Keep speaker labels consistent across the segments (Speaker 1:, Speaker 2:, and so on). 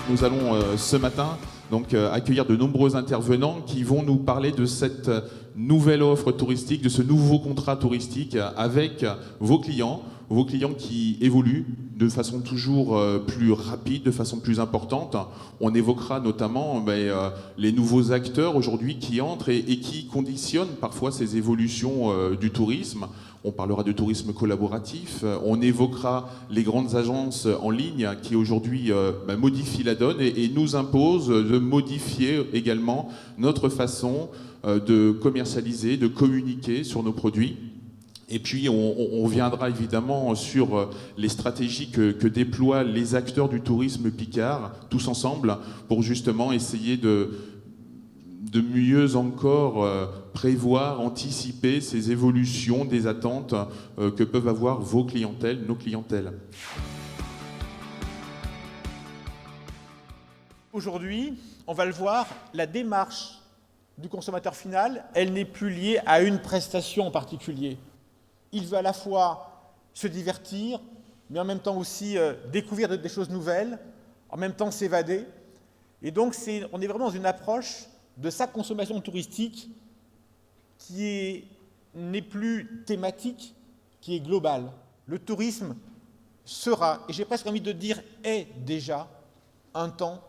Speaker 1: Nous allons ce matin donc, accueillir de nombreux intervenants qui vont nous parler de cette nouvelle offre touristique, de ce nouveau contrat touristique avec vos clients qui évoluent de façon toujours plus rapide, de façon plus importante. On évoquera notamment les nouveaux acteurs aujourd'hui qui entrent et qui conditionnent parfois ces évolutions du tourisme. On parlera de tourisme collaboratif, on évoquera les grandes agences en ligne qui aujourd'hui modifient la donne et nous imposent de modifier également notre façon de commercialiser, de communiquer sur nos produits. Et puis on viendra évidemment sur les stratégies que déploient les acteurs du tourisme picard, tous ensemble, pour justement essayer de mieux encore prévoir, anticiper ces évolutions des attentes que peuvent avoir vos clientèles, nos clientèles.
Speaker 2: Aujourd'hui, on va le voir, la démarche du consommateur final, elle n'est plus liée à une prestation en particulier. Il veut à la fois se divertir, mais en même temps aussi découvrir des choses nouvelles, en même temps s'évader. Et donc, on est vraiment dans une approche de sa consommation touristique qui n'est plus thématique, qui est globale. Le tourisme sera, et j'ai presque envie de dire est déjà, un temps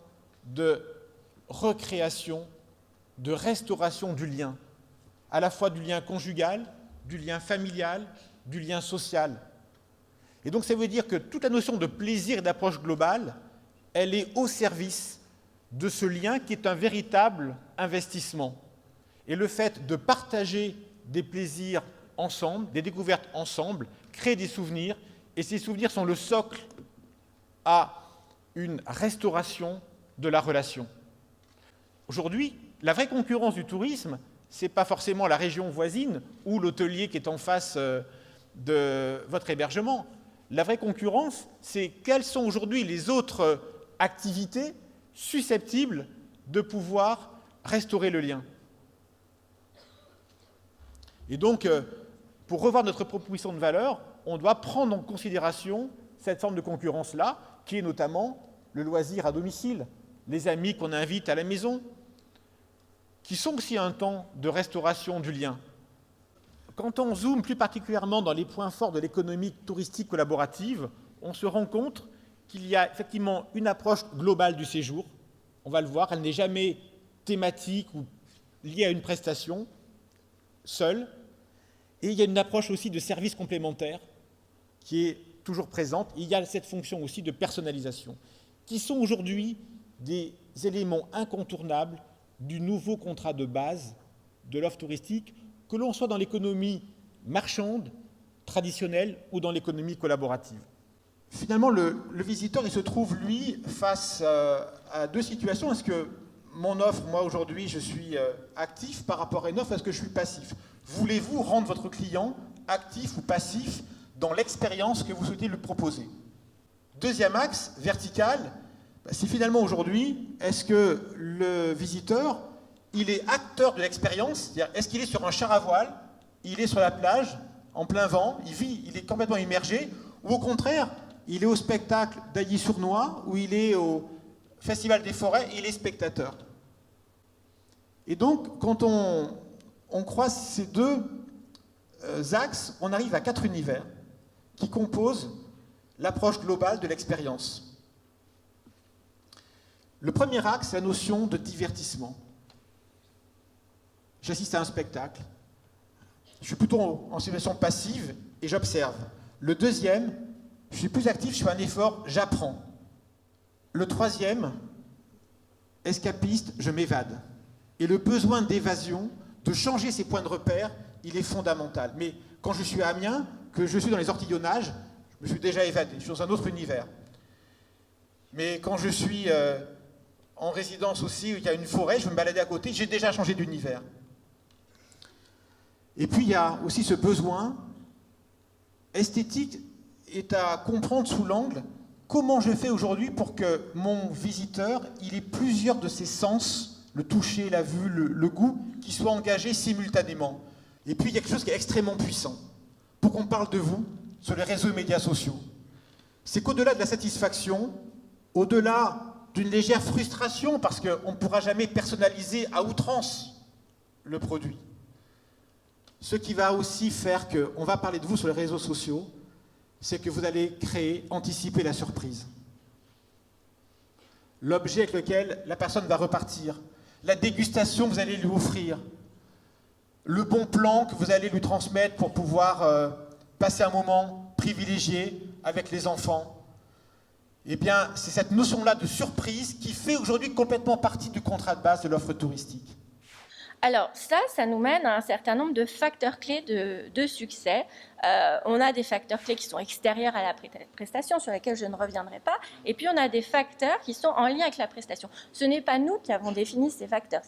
Speaker 2: de recréation, de restauration du lien, à la fois du lien conjugal, du lien familial, du lien social. Et donc ça veut dire que toute la notion de plaisir et d'approche globale, elle est au service de ce lien qui est un véritable investissement. Et le fait de partager des plaisirs ensemble, des découvertes ensemble, crée des souvenirs, et ces souvenirs sont le socle à une restauration de la relation. Aujourd'hui, la vraie concurrence du tourisme, ce n'est pas forcément la région voisine ou l'hôtelier qui est en face de votre hébergement. La vraie concurrence, c'est quelles sont aujourd'hui les autres activités susceptibles de pouvoir restaurer le lien. Et donc, pour revoir notre proposition de valeur, on doit prendre en considération cette forme de concurrence-là, qui est notamment le loisir à domicile, les amis qu'on invite à la maison, qui sont aussi un temps de restauration du lien. Quand on zoome plus particulièrement dans les points forts de l'économie touristique collaborative, on se rend compte qu'il y a effectivement une approche globale du séjour. On va le voir, elle n'est jamais thématique ou liée à une prestation seule. Et il y a une approche aussi de services complémentaires qui est toujours présente. Il y a cette fonction aussi de personnalisation, qui sont aujourd'hui des éléments incontournables du nouveau contrat de base de l'offre touristique, que l'on soit dans l'économie marchande, traditionnelle ou dans l'économie collaborative. Finalement, le visiteur, il se trouve, lui, face à deux situations. Est-ce que mon offre, moi, aujourd'hui, je suis actif par rapport à une offre, est-ce que je suis passif? Voulez-vous rendre votre client actif ou passif dans l'expérience que vous souhaitez lui proposer? Deuxième axe, vertical, c'est finalement aujourd'hui, est-ce que le visiteur, il est acteur de l'expérience, c'est-à-dire est-ce qu'il est sur un char à voile, il est sur la plage, en plein vent, il vit, il est complètement immergé, ou au contraire, il est au spectacle d'Ailly-sur-Noix, ou il est au Festival des Forêts, il est spectateur. Et donc, quand on croise ces deux axes, on arrive à 4 univers qui composent l'approche globale de l'expérience. Le premier axe, c'est la notion de divertissement. J'assiste à un spectacle, je suis plutôt en situation passive et j'observe. Le deuxième, je suis plus actif, je fais un effort, j'apprends. Le troisième, escapiste, je m'évade. Et le besoin d'évasion, de changer ses points de repère, il est fondamental. Mais quand je suis à Amiens, que je suis dans les ortillonnages, je me suis déjà évadé, je suis dans un autre univers. Mais quand je suis en résidence aussi, où il y a une forêt, je vais me balader à côté, j'ai déjà changé d'univers. Et puis il y a aussi ce besoin esthétique est à comprendre sous l'angle comment je fais aujourd'hui pour que mon visiteur, il ait plusieurs de ses sens, le toucher, la vue, le goût, qui soient engagés simultanément. Et puis il y a quelque chose qui est extrêmement puissant pour qu'on parle de vous sur les réseaux et médias sociaux. C'est qu'au-delà de la satisfaction, au-delà d'une légère frustration parce qu'on ne pourra jamais personnaliser à outrance le produit. Ce qui va aussi faire qu'on va parler de vous sur les réseaux sociaux, c'est que vous allez créer, anticiper la surprise. L'objet avec lequel la personne va repartir, la dégustation que vous allez lui offrir, le bon plan que vous allez lui transmettre pour pouvoir passer un moment privilégié avec les enfants. Eh bien, c'est cette notion-là de surprise qui fait aujourd'hui complètement partie du contrat de base de l'offre touristique.
Speaker 3: Alors ça nous mène à un certain nombre de facteurs clés de succès. On a des facteurs clés qui sont extérieurs à la prestation, sur lesquels je ne reviendrai pas, et puis on a des facteurs qui sont en lien avec la prestation. Ce n'est pas nous qui avons défini ces facteurs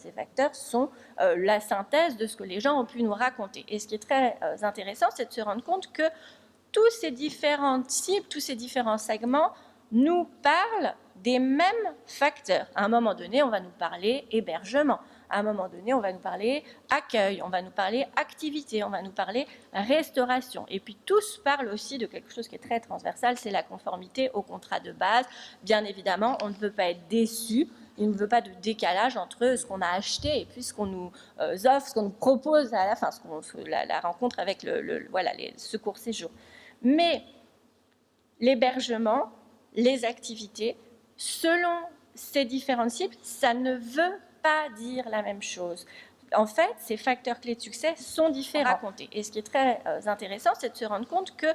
Speaker 3: sont la synthèse de ce que les gens ont pu nous raconter. Et ce qui est très intéressant, c'est de se rendre compte que tous ces différentes cibles, tous ces différents segments nous parlent des mêmes facteurs. À un moment donné, on va nous parler hébergement. À un moment donné, on va nous parler accueil, on va nous parler activité, on va nous parler restauration. Et puis tous parlent aussi de quelque chose qui est très transversal, c'est la conformité au contrat de base. Bien évidemment, on ne veut pas être déçu, il ne veut pas de décalage entre ce qu'on a acheté et puis ce qu'on nous offre, ce qu'on nous propose à la fin, la rencontre avec les secours séjours. Mais l'hébergement, les activités, selon ces différentes cibles, ça ne veut pas dire la même chose. En fait, ces facteurs clés de succès sont différents. Et ce qui est très intéressant, c'est de se rendre compte que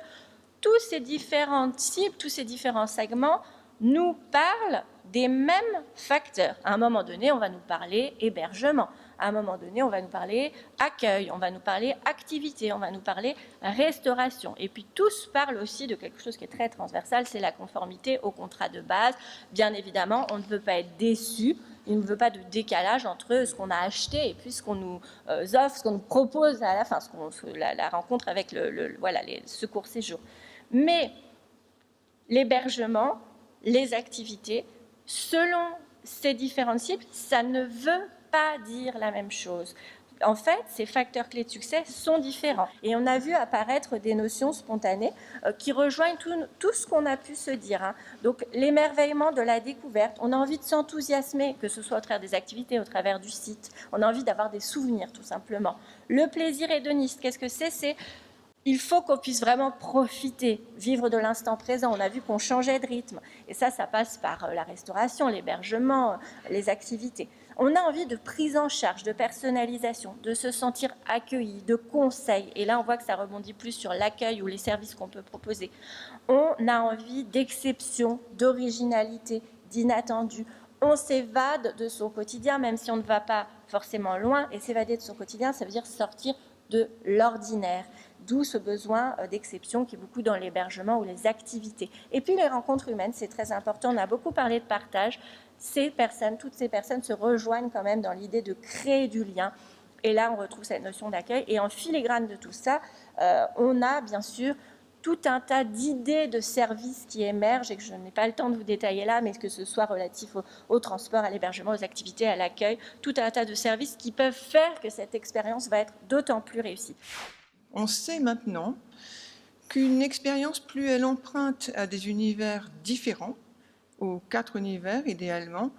Speaker 3: tous ces différentes cibles, tous ces différents segments nous parlent des mêmes facteurs. À un moment donné, on va nous parler hébergement. À un moment donné, on va nous parler accueil, on va nous parler activité, on va nous parler restauration. Et puis tous parlent aussi de quelque chose qui est très transversal, c'est la conformité au contrat de base. Bien évidemment, on ne veut pas être déçu, il ne veut pas de décalage entre ce qu'on a acheté et puis ce qu'on nous offre, ce qu'on nous propose à la fin, la rencontre avec les secours séjours. Mais l'hébergement, les activités, selon ces différentes cibles, ça ne veut pas dire la même chose. En fait, ces facteurs clés de succès sont différents. Et on a vu apparaître des notions spontanées qui rejoignent tout ce qu'on a pu se dire. Donc, l'émerveillement de la découverte, on a envie de s'enthousiasmer, que ce soit au travers des activités, au travers du site. On a envie d'avoir des souvenirs, tout simplement. Le plaisir hédoniste, qu'est-ce que c'est ? Il faut qu'on puisse vraiment profiter, vivre de l'instant présent. On a vu qu'on changeait de rythme. Et ça passe par la restauration, l'hébergement, les activités. On a envie de prise en charge, de personnalisation, de se sentir accueilli, de conseils. Et là, on voit que ça rebondit plus sur l'accueil ou les services qu'on peut proposer. On a envie d'exception, d'originalité, d'inattendu. On s'évade de son quotidien, même si on ne va pas forcément loin. Et s'évader de son quotidien, ça veut dire sortir de l'ordinaire. D'où ce besoin d'exception qui est beaucoup dans l'hébergement ou les activités. Et puis les rencontres humaines, c'est très important. On a beaucoup parlé de partage. Toutes ces personnes se rejoignent quand même dans l'idée de créer du lien. Et là, on retrouve cette notion d'accueil. Et en filigrane de tout ça, on a bien sûr tout un tas d'idées de services qui émergent et que je n'ai pas le temps de vous détailler là, mais que ce soit relatif au transport, à l'hébergement, aux activités, à l'accueil, tout un tas de services qui peuvent faire que cette expérience va être d'autant plus réussie.
Speaker 4: On sait maintenant qu'une expérience, plus elle emprunte à des univers différents, aux 4 univers idéalement,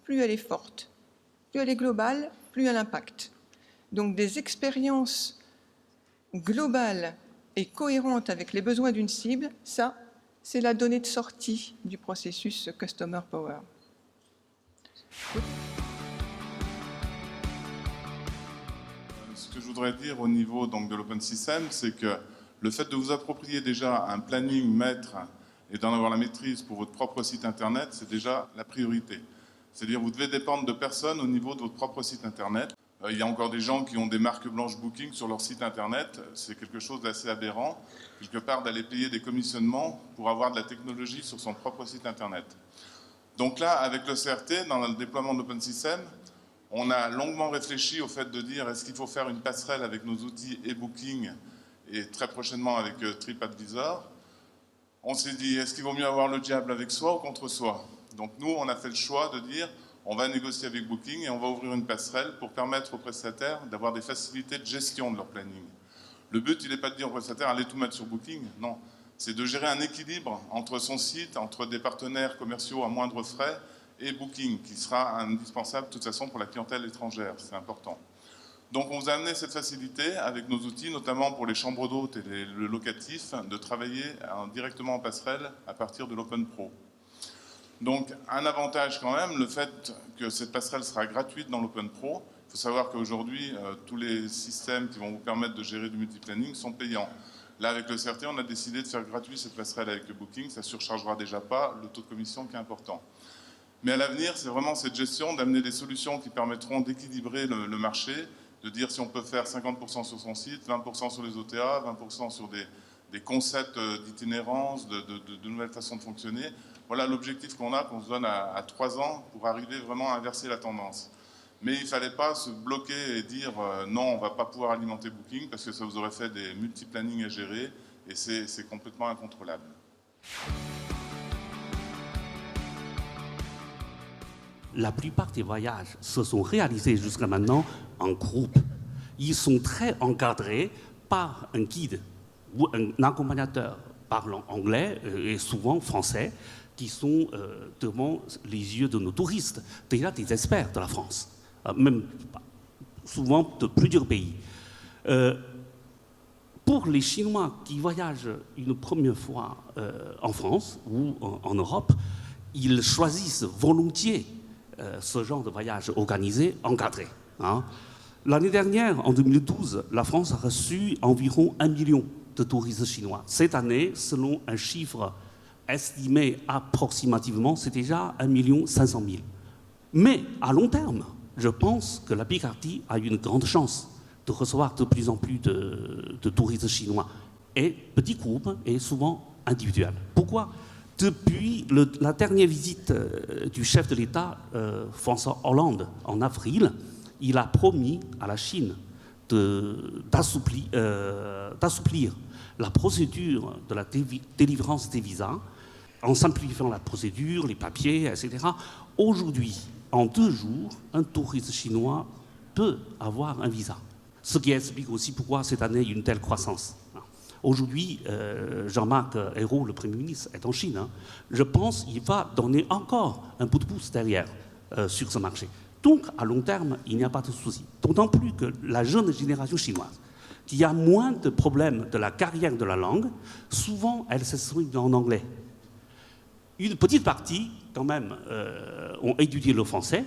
Speaker 4: plus elle est forte. Plus elle est globale, plus elle impacte. Donc des expériences globales et cohérentes avec les besoins d'une cible, ça, c'est la donnée de sortie du processus Customer Power.
Speaker 5: Ce que je voudrais dire au niveau donc, de l'open system, c'est que le fait de vous approprier déjà un planning maître et d'en avoir la maîtrise pour votre propre site internet, c'est déjà la priorité. C'est-à-dire que vous devez dépendre de personne au niveau de votre propre site internet. Il y a encore des gens qui ont des marques blanches Booking sur leur site internet. C'est quelque chose d'assez aberrant, quelque part d'aller payer des commissionnements pour avoir de la technologie sur son propre site internet. Donc là, avec le CRT, dans le déploiement de l'open system, on a longuement réfléchi au fait de dire est-ce qu'il faut faire une passerelle avec nos outils e-booking et très prochainement avec TripAdvisor. On s'est dit est-ce qu'il vaut mieux avoir le diable avec soi ou contre soi? Donc nous, on a fait le choix de dire on va négocier avec Booking et on va ouvrir une passerelle pour permettre aux prestataires d'avoir des facilités de gestion de leur planning. Le but, il n'est pas de dire aux prestataires allez tout mettre sur Booking, non. C'est de gérer un équilibre entre son site, entre des partenaires commerciaux à moindre frais et Booking, qui sera indispensable de toute façon pour la clientèle étrangère, c'est important. Donc on vous a amené cette facilité avec nos outils, notamment pour les chambres d'hôtes et le locatif, de travailler directement en passerelle à partir de l'Open Pro. Donc un avantage quand même, le fait que cette passerelle sera gratuite dans l'Open Pro. Il faut savoir qu'aujourd'hui, tous les systèmes qui vont vous permettre de gérer du multiplanning sont payants. Là, avec le CRT, on a décidé de faire gratuit cette passerelle avec le Booking. Ça ne surchargera déjà pas le taux de commission qui est important. Mais à l'avenir, c'est vraiment cette gestion d'amener des solutions qui permettront d'équilibrer le marché, de dire si on peut faire 50% sur son site, 20% sur les OTA, 20% sur des concepts d'itinérance, de nouvelles façons de fonctionner. Voilà l'objectif qu'on se donne à 3 ans pour arriver vraiment à inverser la tendance. Mais il ne fallait pas se bloquer et dire non, on ne va pas pouvoir alimenter Booking parce que ça vous aurait fait des multiplannings à gérer et c'est complètement incontrôlable.
Speaker 6: La plupart des voyages se sont réalisés jusqu'à maintenant en groupe. Ils sont très encadrés par un guide ou un accompagnateur parlant anglais et souvent français qui sont devant les yeux de nos touristes, déjà des experts de la France. Même souvent de plusieurs pays. Pour les Chinois qui voyagent une première fois en France ou en Europe, ils choisissent volontiers ce genre de voyage organisé, encadré. Hein. L'année dernière, en 2012, la France a reçu environ 1 million de touristes chinois. Cette année, selon un chiffre estimé approximativement, c'est déjà 1 500 000. Mais à long terme, je pense que la Picardie a une grande chance de recevoir de plus en plus de touristes chinois, et petits groupes et souvent individuels. Pourquoi ? Depuis la dernière visite du chef de l'État, François Hollande, en avril, il a promis à la Chine d'assouplir la procédure de la délivrance des visas, en simplifiant la procédure, les papiers, etc. Aujourd'hui, en 2 jours, un touriste chinois peut avoir un visa. Ce qui explique aussi pourquoi cette année il y a une telle croissance. Aujourd'hui, Jean-Marc Ayrault, le Premier ministre, est en Chine. Hein. Je pense qu'il va donner encore un bout de pouce derrière sur ce marché. Donc, à long terme, il n'y a pas de souci. D'autant plus que la jeune génération chinoise, qui a moins de problèmes de la carrière de la langue, souvent, elle s'exprime en anglais. Une petite partie, quand même, ont étudié le français,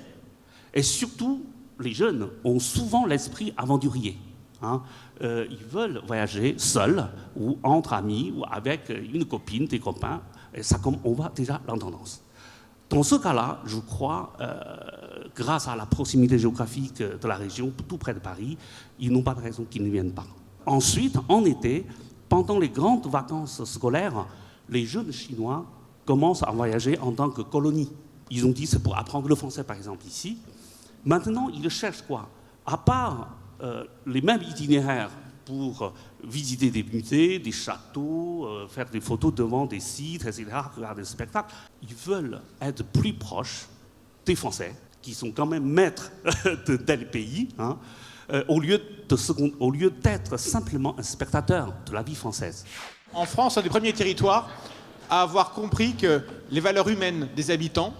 Speaker 6: et surtout, les jeunes ont souvent l'esprit aventurier. Hein. Ils veulent voyager seuls, ou entre amis, ou avec une copine, des copains, et ça, comme on voit déjà la tendance. Dans ce cas-là, je crois, grâce à la proximité géographique de la région, tout près de Paris, ils n'ont pas de raison qu'ils ne viennent pas. Ensuite, en été, pendant les grandes vacances scolaires, les jeunes Chinois commencent à voyager en tant que colonie. Ils ont dit c'est pour apprendre le français, par exemple, ici. Maintenant, ils cherchent quoi ? À part les mêmes itinéraires pour visiter des musées, des châteaux, faire des photos devant des sites, etc., regarder des spectacles, ils veulent être plus proches des Français, qui sont quand même maîtres de tel pays, hein, au lieu d'être simplement un spectateur de la vie française.
Speaker 2: En France, un des premiers territoires à avoir compris que les valeurs humaines des habitants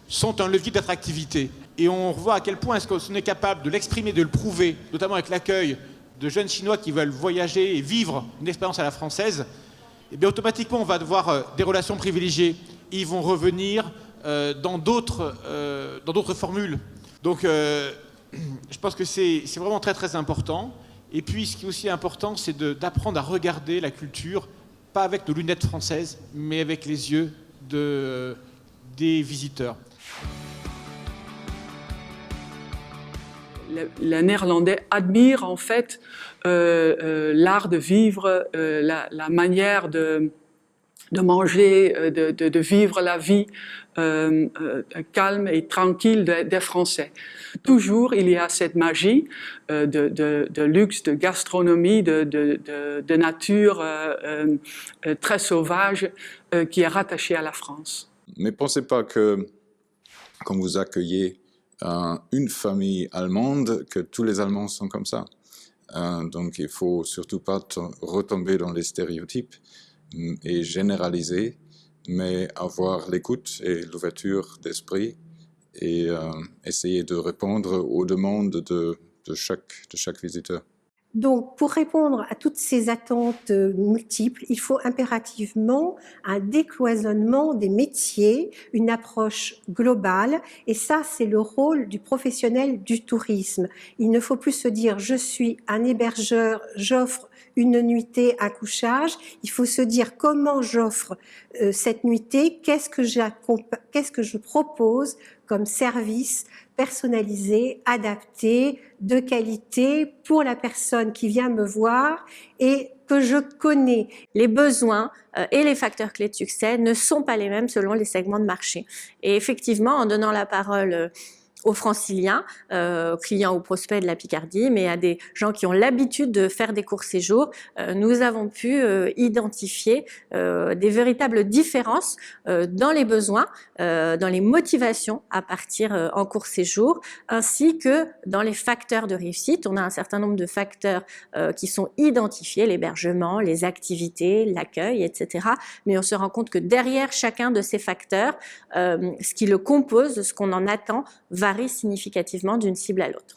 Speaker 2: sont un levier d'attractivité. Et on voit à quel point est-ce qu'on est capable de l'exprimer, de le prouver, notamment avec l'accueil de jeunes Chinois qui veulent voyager et vivre une expérience à la française. Et bien automatiquement, on va devoir des relations privilégiées. Et ils vont revenir dans d'autres formules. Donc, je pense que c'est vraiment très très important. Et puis, ce qui est aussi important, c'est d'apprendre à regarder la culture, pas avec nos lunettes françaises, mais avec les yeux des visiteurs.
Speaker 7: Les Néerlandais admirent en fait l'art de vivre, la manière de manger, de vivre la vie calme et tranquille des Français. Toujours, il y a cette magie de luxe, de gastronomie, de nature très sauvage qui est rattachée à la France.
Speaker 8: Mais pensez pas que, quand vous accueillez une famille allemande, que tous les Allemands sont comme ça. Donc il faut surtout pas retomber dans les stéréotypes et généraliser, mais avoir l'écoute et l'ouverture d'esprit et essayer de répondre aux demandes de chaque visiteur.
Speaker 9: Donc, pour répondre à toutes ces attentes multiples, il faut impérativement un décloisonnement des métiers, une approche globale, et ça, c'est le rôle du professionnel du tourisme. Il ne faut plus se dire « je suis un hébergeur, j'offre une nuitée, un couchage », il faut se dire comment j'offre cette nuitée, qu'est-ce que je propose comme service personnalisé, adapté, de qualité pour la personne qui vient me voir et que je connais.
Speaker 3: Les besoins et les facteurs clés de succès ne sont pas les mêmes selon les segments de marché. Et effectivement, en donnant la parole aux franciliens, clients ou prospects de la Picardie, mais à des gens qui ont l'habitude de faire des courts séjours, nous avons pu identifier des véritables différences dans les besoins, dans les motivations à partir en court séjour, ainsi que dans les facteurs de réussite. On a un certain nombre de facteurs qui sont identifiés, l'hébergement, les activités, l'accueil, etc. Mais on se rend compte que derrière chacun de ces facteurs, ce qui le compose, ce qu'on en attend, varie significativement d'une cible à l'autre.